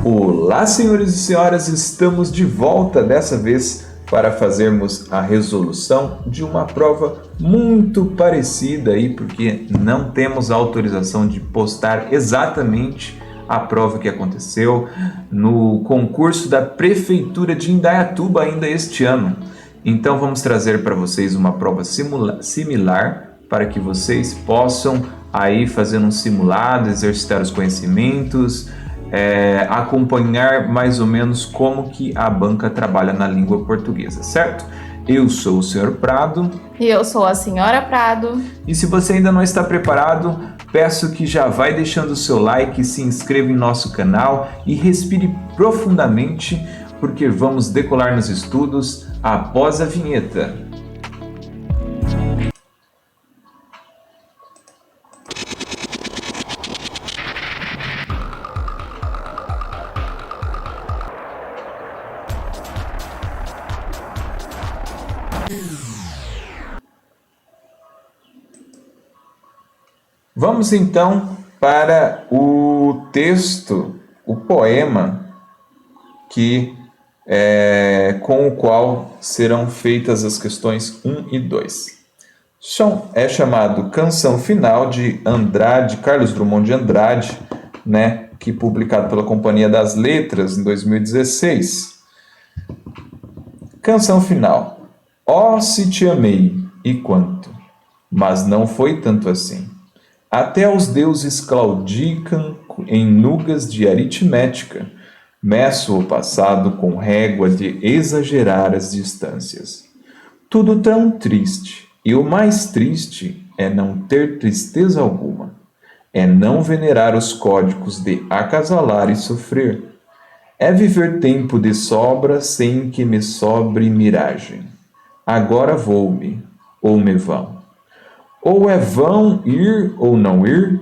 Olá, senhores e senhoras, estamos de volta dessa vez para fazermos a resolução de uma prova muito parecida aí, porque não temos autorização de postar exatamente a prova que aconteceu no concurso da Prefeitura de Indaiatuba ainda este ano. Então vamos trazer para vocês uma prova similar para que vocês possam aí fazer um simulado, exercitar os conhecimentos, acompanhar mais ou menos como que a banca trabalha na língua portuguesa, certo? Eu sou o Sr. Prado. E eu sou a Senhora Prado. E se você ainda não está preparado, peço que já vai deixando o seu like, se inscreva em nosso canal e respire profundamente, porque vamos decolar nos estudos após a vinheta. Vamos então para o texto, o poema com o qual serão feitas as questões 1 e 2. É chamado Canção Final de Andrade, Carlos Drummond de Andrade, que publicado pela Companhia das Letras em 2016. Canção Final. Ó, se te amei, e quanto, mas não foi tanto assim. Até os deuses claudicam em nugas de aritmética, meço o passado com régua de exagerar as distâncias. Tudo tão triste, e o mais triste é não ter tristeza alguma, é não venerar os códigos de acasalar e sofrer, é viver tempo de sobra sem que me sobre miragem. Agora vou-me, ou me vão. Ou é vão ir ou não ir?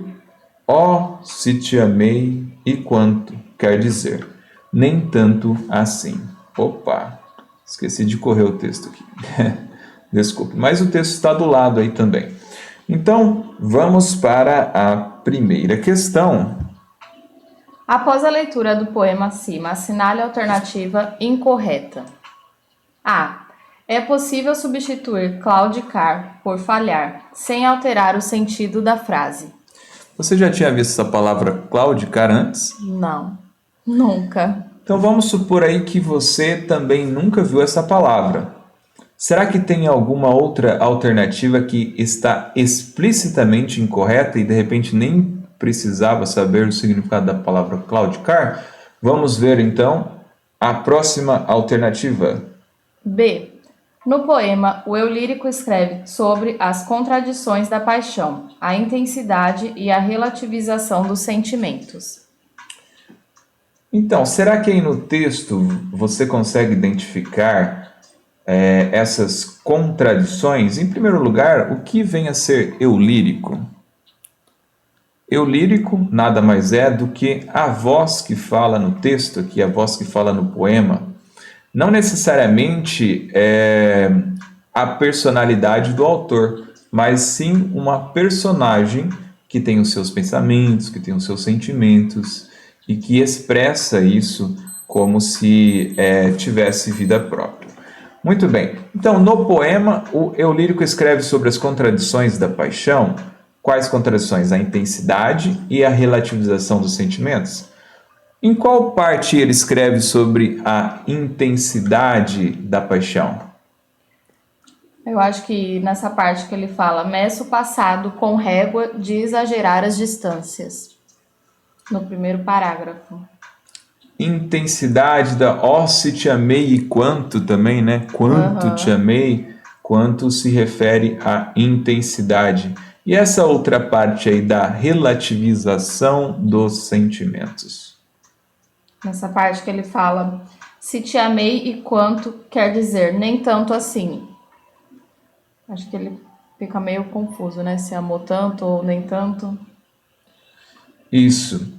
Ó, se te amei e quanto, quer dizer, nem tanto assim. Opa, esqueci de correr o texto aqui. Desculpe, mas o texto está do lado aí também. Então, vamos para a primeira questão. Após a leitura do poema acima, assinale a alternativa incorreta. A. É possível substituir claudicar por falhar, sem alterar o sentido da frase. Você já tinha visto essa palavra claudicar antes? Não, nunca. Então vamos supor aí que você também nunca viu essa palavra. Será que tem alguma outra alternativa que está explicitamente incorreta e de repente nem precisava saber o significado da palavra claudicar? Vamos ver então a próxima alternativa. B. No poema, o eu lírico escreve sobre as contradições da paixão, a intensidade e a relativização dos sentimentos. Então, será que aí no texto você consegue identificar essas contradições? Em primeiro lugar, o que vem a ser eu lírico? Eu lírico nada mais é do que a voz que fala no texto, aqui, a voz que fala no poema. Não necessariamente a personalidade do autor, mas sim uma personagem que tem os seus pensamentos, que tem os seus sentimentos e que expressa isso como se tivesse vida própria. Muito bem, então no poema o eu lírico escreve sobre as contradições da paixão. Quais contradições? A intensidade e a relativização dos sentimentos. Em qual parte ele escreve sobre a intensidade da paixão? Eu acho que nessa parte que ele fala, meço o passado com régua de exagerar as distâncias. No primeiro parágrafo. Intensidade da ó, se te amei e quanto também, né? Quanto te amei, quanto se refere à intensidade. E essa outra parte aí da relativização dos sentimentos. Nessa parte que ele fala, se te amei e quanto, quer dizer, nem tanto assim. Acho que ele fica meio confuso, né? Se amou tanto ou nem tanto. Isso.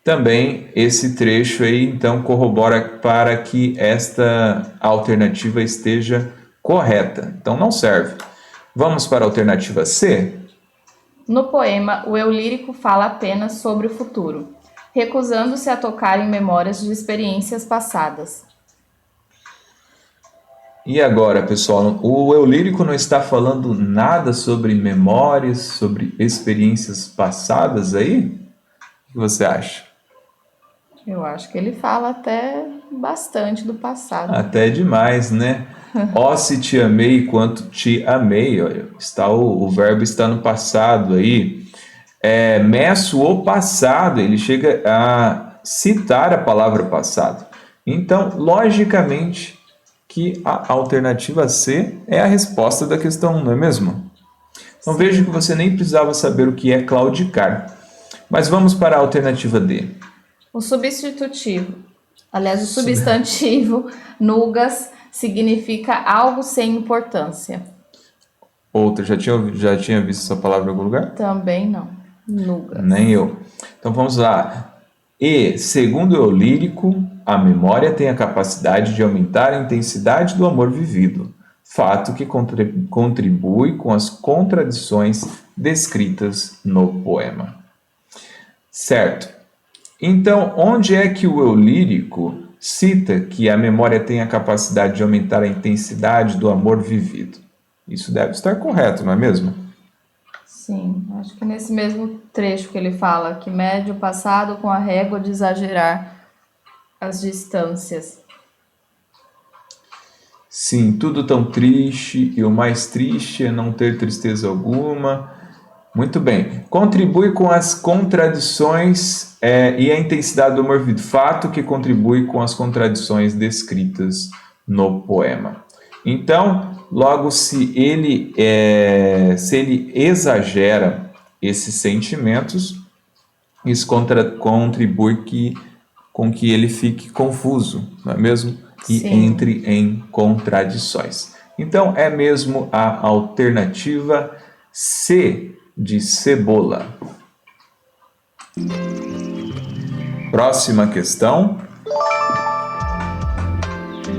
Também esse trecho aí, então, corrobora para que esta alternativa esteja correta. Então, não serve. Vamos para a alternativa C? No poema, o eu lírico fala apenas sobre o futuro. recusando-se a tocar em memórias de experiências passadas. E agora, pessoal, o eu lírico não está falando nada sobre memórias, sobre experiências passadas aí? O que você acha? Eu acho que ele fala até bastante do passado. Até demais, né? Ó, se te amei quanto te amei, olha, o verbo está no passado aí. Meço o passado, ele chega a citar a palavra passado. Então, logicamente, que a alternativa C é a resposta da questão 1, não é mesmo? Então veja que você nem precisava saber o que é claudicar. Mas vamos para a alternativa D. O substitutivo, aliás, o substantivo nugas significa algo sem importância. Outra, já tinha visto essa palavra em algum lugar? Também não. Nugas. Nem eu. Então vamos lá. E, segundo o eu lírico, a memória tem a capacidade de aumentar a intensidade do amor vivido, fato que contribui com as contradições descritas no poema. Certo. Então, onde é que o eu lírico cita que a memória tem a capacidade de aumentar a intensidade do amor vivido? Isso deve estar correto, não é mesmo? Sim, acho que nesse mesmo trecho que ele fala que mede o passado com a régua de exagerar as distâncias. Sim, tudo tão triste, e o mais triste é não ter tristeza alguma. Muito bem. Contribui com as contradições e a intensidade do amor vivido. Fato que contribui com as contradições descritas no poema. Então, logo, se ele exagera esses sentimentos, isso contribui com que ele fique confuso, não é mesmo? E Sim. entre em contradições. Então, é mesmo a alternativa C de cebola. Próxima questão.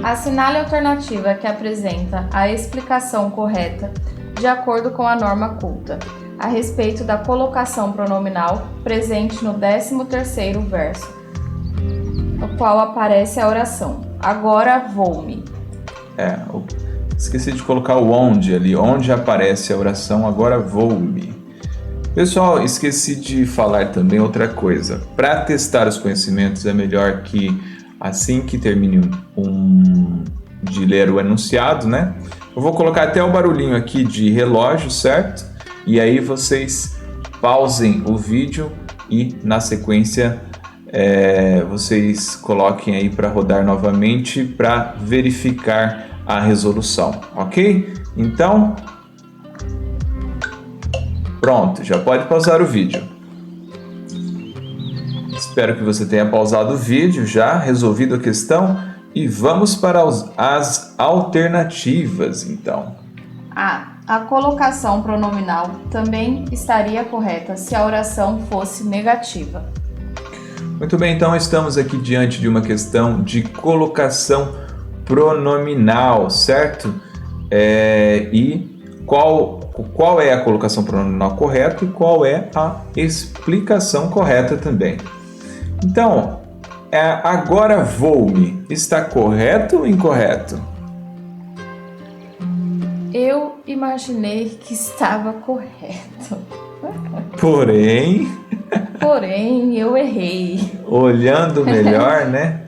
Assinale a alternativa que apresenta a explicação correta de acordo com a norma culta, a respeito da colocação pronominal presente no 13º verso, no qual aparece a oração: agora vou-me. Esqueci de colocar o onde ali, onde aparece a oração agora vou-me. Pessoal, esqueci de falar também outra coisa. Para testar os conhecimentos é melhor que assim que termine de ler o enunciado, né? Eu vou colocar até o barulhinho aqui de relógio, certo? E aí vocês pausem o vídeo e na sequência vocês coloquem aí para rodar novamente para verificar a resolução, ok? Então, pronto, já pode pausar o vídeo. Espero que você tenha pausado o vídeo, já resolvido a questão, e vamos para as alternativas, então. A colocação pronominal também estaria correta se a oração fosse negativa. Muito bem, então estamos aqui diante de uma questão de colocação pronominal, certo? E qual é a colocação pronominal correta e qual é a explicação correta também. Então, agora vou-me, está correto ou incorreto? Eu imaginei que estava correto. Porém, eu errei. Olhando melhor, né?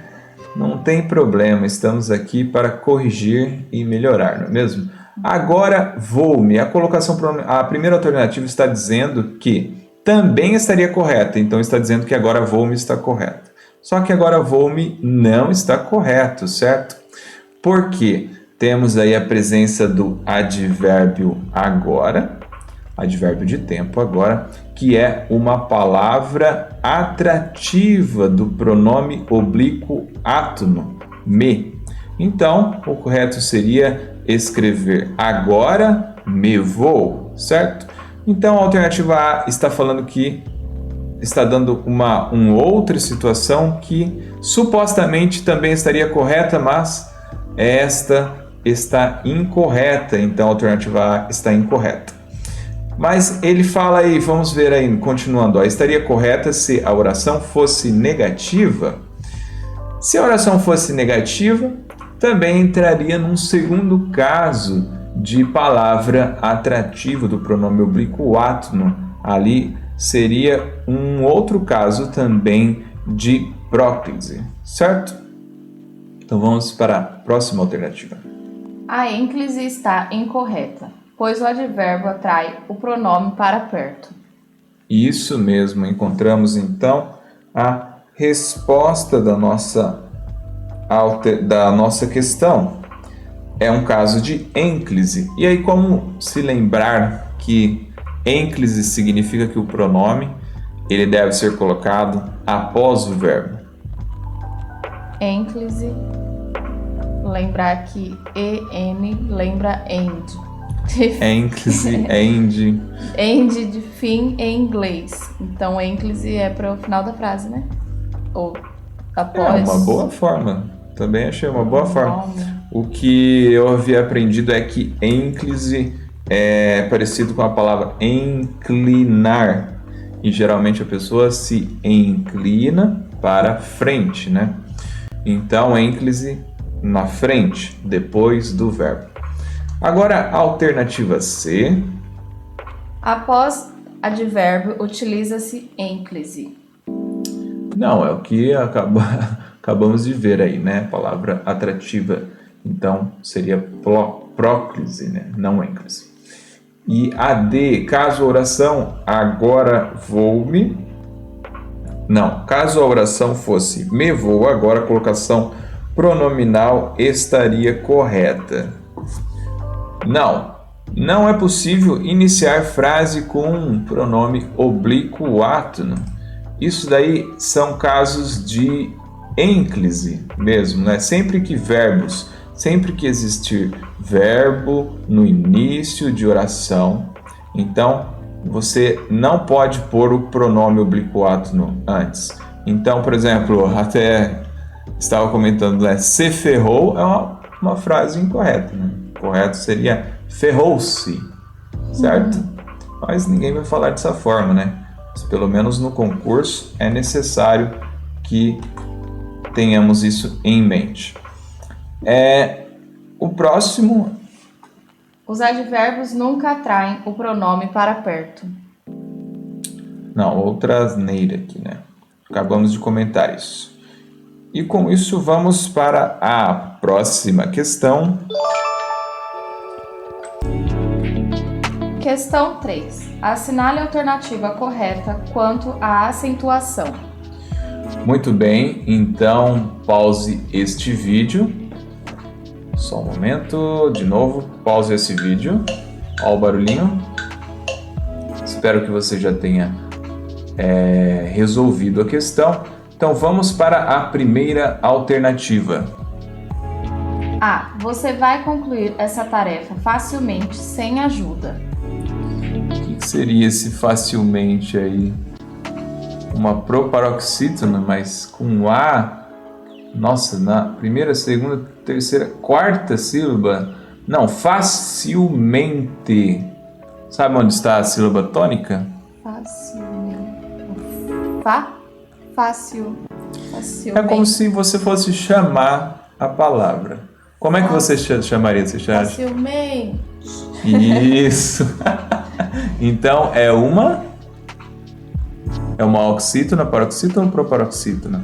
Não tem problema, estamos aqui para corrigir e melhorar, não é mesmo? Agora vou-me, a primeira alternativa está dizendo que também estaria correta, então está dizendo que agora vou-me está correto. Só que agora vou-me não está correto, certo? Por quê? Temos aí a presença do advérbio agora, advérbio de tempo agora, que é uma palavra atrativa do pronome oblíquo átono, me. Então, o correto seria escrever agora me vou, certo? Então, a alternativa A está falando que está dando uma outra situação que supostamente também estaria correta, mas esta está incorreta. Então, a alternativa A está incorreta. Mas ele fala aí, vamos ver aí, continuando, ó, estaria correta se a oração fosse negativa? Se a oração fosse negativa, também entraria num segundo caso de palavra atrativa do pronome oblíquo átono. Ali seria um outro caso também de próclise, certo? Então vamos para a próxima alternativa. A ênclise está incorreta, pois o advérbio atrai o pronome para perto. Isso mesmo, encontramos então a resposta da nossa questão. É um caso de ênclise. E aí, como se lembrar que ênclise significa que o pronome ele deve ser colocado após o verbo? Ênclise, lembrar que EN lembra end. Ênclise, end. End de fim em inglês. Então, ênclise é para o final da frase, né? Ou após. É uma boa forma. Também achei uma boa forma. O que eu havia aprendido é que ênclise é parecido com a palavra inclinar. E geralmente a pessoa se inclina para frente, né? Então, ênclise na frente, depois do verbo. Agora, a alternativa C. Após advérbio, utiliza-se ênclise. Não, é o que acabamos de ver aí, né? Palavra atrativa. Então, seria próclise, né? Não ênclise. E a D, caso a oração agora vou-me. Não, caso a oração fosse me vou agora, a colocação pronominal estaria correta. Não é possível iniciar frase com um pronome oblíquo átono. Isso daí são casos de ênclise mesmo, né? Sempre que existir verbo no início de oração, então você não pode pôr o pronome oblíquo átono antes. Então, por exemplo, até estava comentando, né? Se ferrou é uma frase incorreta, né? Correto seria ferrou-se, certo? Mas ninguém vai falar dessa forma, né? Mas, pelo menos no concurso é necessário que tenhamos isso em mente. O próximo. Os advérbios nunca atraem o pronome para perto. Não, outra asneira aqui, né? Acabamos de comentar isso. E com isso vamos para a próxima questão. Questão 3. Assinale a alternativa correta quanto à acentuação. Muito bem, então pause este vídeo. Só um momento, de novo, pause esse vídeo. Olha o barulhinho. Espero que você já tenha resolvido a questão. Então vamos para a primeira alternativa. A. Você vai concluir essa tarefa facilmente sem ajuda. O que seria esse facilmente aí? Uma proparoxítona, mas com A. Nossa, na primeira, segunda, terceira, quarta sílaba. Não, facilmente. Sabe onde está a sílaba tônica? Facilmente. É como se você fosse chamar a palavra. Como é que você chamaria? Você Facilmente. Isso. Então, é uma oxítona, paroxítona ou proparoxítona?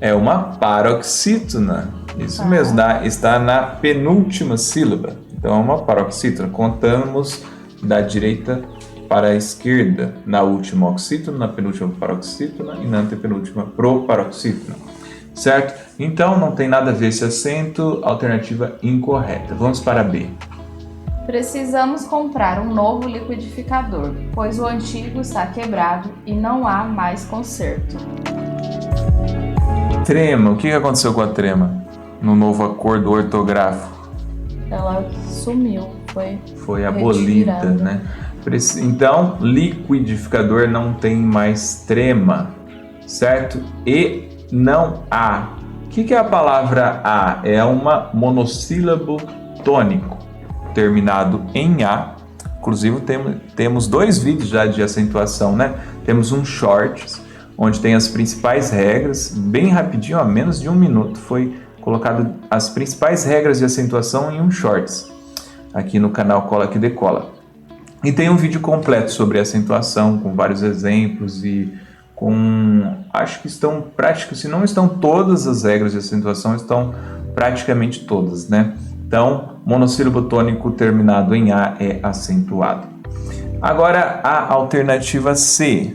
É uma paroxítona. Isso mesmo, está na penúltima sílaba. Então, é uma paroxítona. Contamos da direita para a esquerda. Na última oxítona, na penúltima paroxítona e na antepenúltima proparoxítona. Certo? Então, não tem nada a ver esse acento. Alternativa incorreta. Vamos para B. Precisamos comprar um novo liquidificador, pois o antigo está quebrado e não há mais conserto. Trema. O que aconteceu com a trema no novo acordo ortográfico? Ela sumiu, foi abolida, né? Então, liquidificador não tem mais trema, certo? E não há. O que é a palavra a? É uma monossílabo tônico, terminado em a, Inclusive temos 2 vídeos já de acentuação, né? Temos um shorts, onde tem as principais regras, bem rapidinho, a menos de 1 minuto, foi colocado as principais regras de acentuação em um shorts, aqui no canal Cola que Decola. E tem um vídeo completo sobre acentuação, com vários exemplos e acho que estão práticos, se não estão todas as regras de acentuação, estão praticamente todas, né? Então, monossílabo tônico terminado em A é acentuado. Agora, a alternativa C.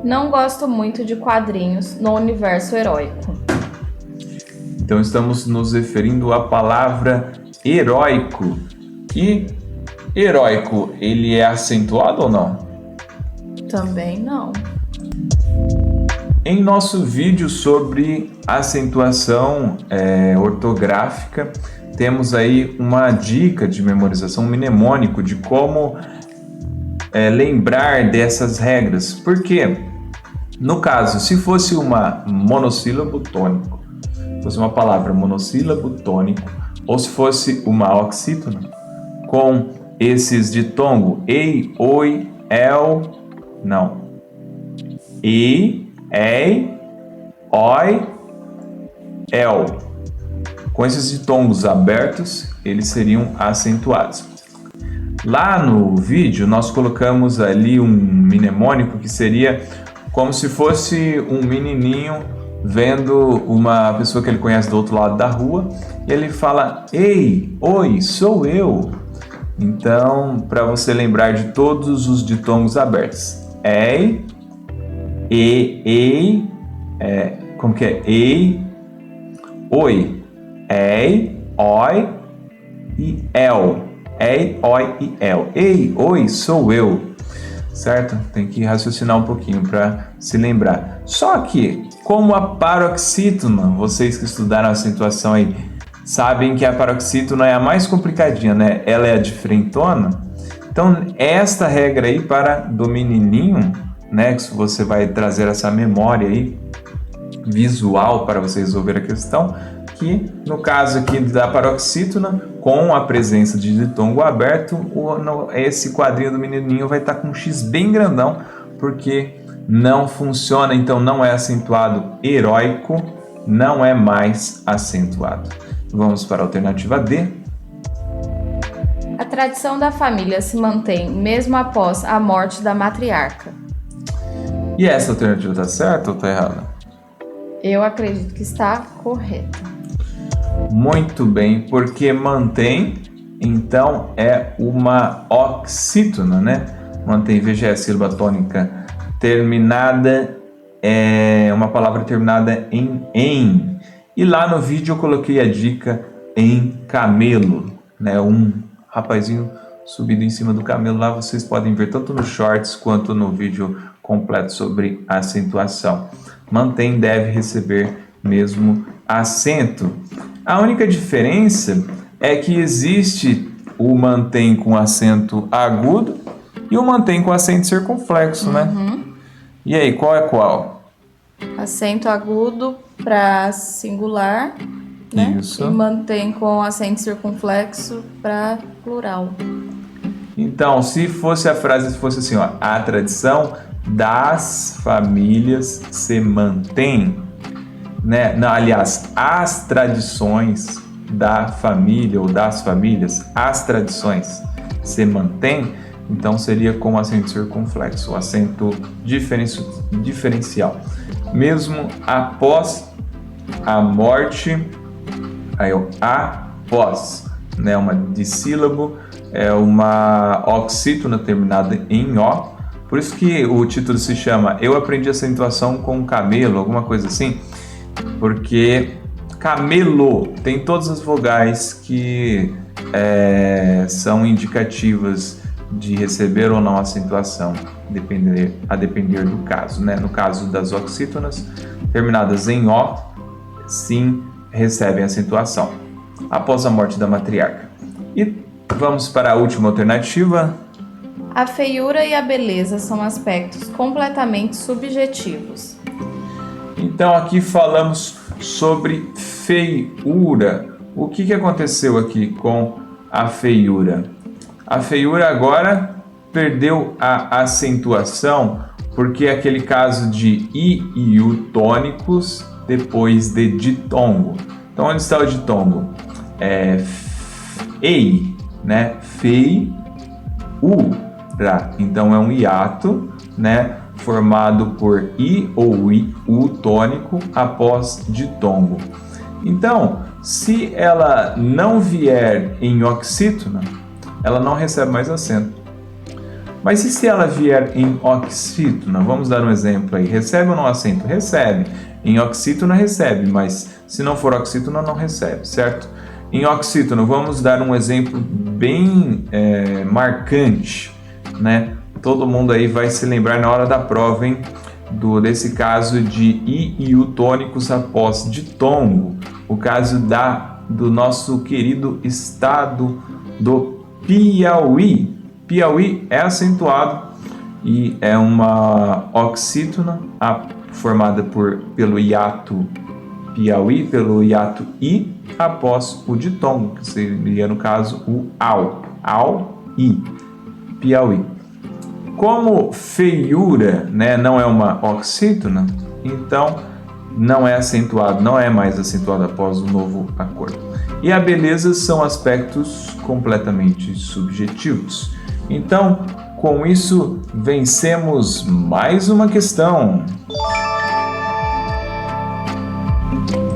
Não gosto muito de quadrinhos no universo heróico. Então, estamos nos referindo à palavra heróico. E heróico, ele é acentuado ou não? Também não. Em nosso vídeo sobre acentuação ortográfica, temos aí uma dica de memorização, um mnemônico de como lembrar dessas regras. Por quê? No caso, se fosse uma monossílabo tônico, fosse uma palavra monossílabo tônico, ou se fosse uma oxítona, com esses ditongo, ei, oi, el, não. E, ei, oi, el. Com esses ditongos abertos, eles seriam acentuados. Lá no vídeo, nós colocamos ali um mnemônico que seria como se fosse um menininho vendo uma pessoa que ele conhece do outro lado da rua e ele fala: ei, oi, sou eu. Então, para você lembrar de todos os ditongos abertos: ei, ei, como que é? Ei, oi, ei, oi e el. Ei, oi e el. Ei, oi, sou eu. Certo? Tem que raciocinar um pouquinho para se lembrar. Só que, como a paroxítona, vocês que estudaram a acentuação aí, sabem que a paroxítona é a mais complicadinha, né? Ela é a diferentona. Então, esta regra aí para do menininho, né? Que você vai trazer essa memória aí visual para você resolver a questão, que no caso aqui da paroxítona, com a presença de ditongo aberto, esse quadrinho do menininho vai estar com um X bem grandão, porque não funciona, então não é acentuado heróico, não é mais acentuado. Vamos para a alternativa D. A tradição da família se mantém mesmo após a morte da matriarca. E essa alternativa está certa ou está errada? Eu acredito que está correta. Muito bem, porque mantém, então é uma oxítona, né? Mantém, veja, a sílaba tônica terminada, é uma palavra terminada em. E lá no vídeo eu coloquei a dica em camelo, né? Um rapazinho subido em cima do camelo, lá vocês podem ver tanto nos shorts quanto no vídeo completo sobre acentuação. Mantém, deve receber mesmo acento. A única diferença é que existe o mantém com acento agudo e o mantém com acento circunflexo, né? E aí, qual é qual? Acento agudo para singular, né? Isso. E mantém com acento circunflexo para plural. Então, se fosse a frase, fosse assim, ó, a tradição das famílias se mantém, né? Não, aliás, as tradições da família ou das famílias, as tradições se mantêm, então seria com acento circunflexo, o acento diferencial. Mesmo após a morte, aí o após, né? Uma dissílabo, é uma oxítona terminada em O. Por isso que o título se chama Eu Aprendi Acentuação com Camelo, alguma coisa assim, porque camelo tem todas as vogais que são indicativas de receber ou não acentuação, a depender do caso, né? No caso das oxítonas, terminadas em O, sim, recebem acentuação após a morte da matriarca. E vamos para a última alternativa. A feiura e a beleza são aspectos completamente subjetivos. Então aqui falamos sobre feiura. O que aconteceu aqui com a feiura? A feiura agora perdeu a acentuação porque é aquele caso de I e U tônicos depois de ditongo. Então, onde está o ditongo? Ei, né? Fei, ra. Então, é um hiato, né? Formado por I ou I, U tônico após ditongo. Então, se ela não vier em oxítona, ela não recebe mais acento. Mas e se ela vier em oxítona? Vamos dar um exemplo aí. Recebe ou não acento? Recebe. Em oxítona recebe, mas se não for oxítona não recebe, certo? Em oxítona, vamos dar um exemplo bem marcante, né? Todo mundo aí vai se lembrar na hora da prova, hein? Desse caso de I e U tônicos após ditongo. O caso do nosso querido estado do Piauí. Piauí é acentuado e é uma oxítona formada pelo hiato Piauí, pelo hiato I após o ditongo, que seria no caso o I, Piauí. Como feiura, né, não é uma oxítona, então não é acentuado, não é mais acentuado após o novo acordo. E a beleza são aspectos completamente subjetivos. Então, com isso, vencemos mais uma questão.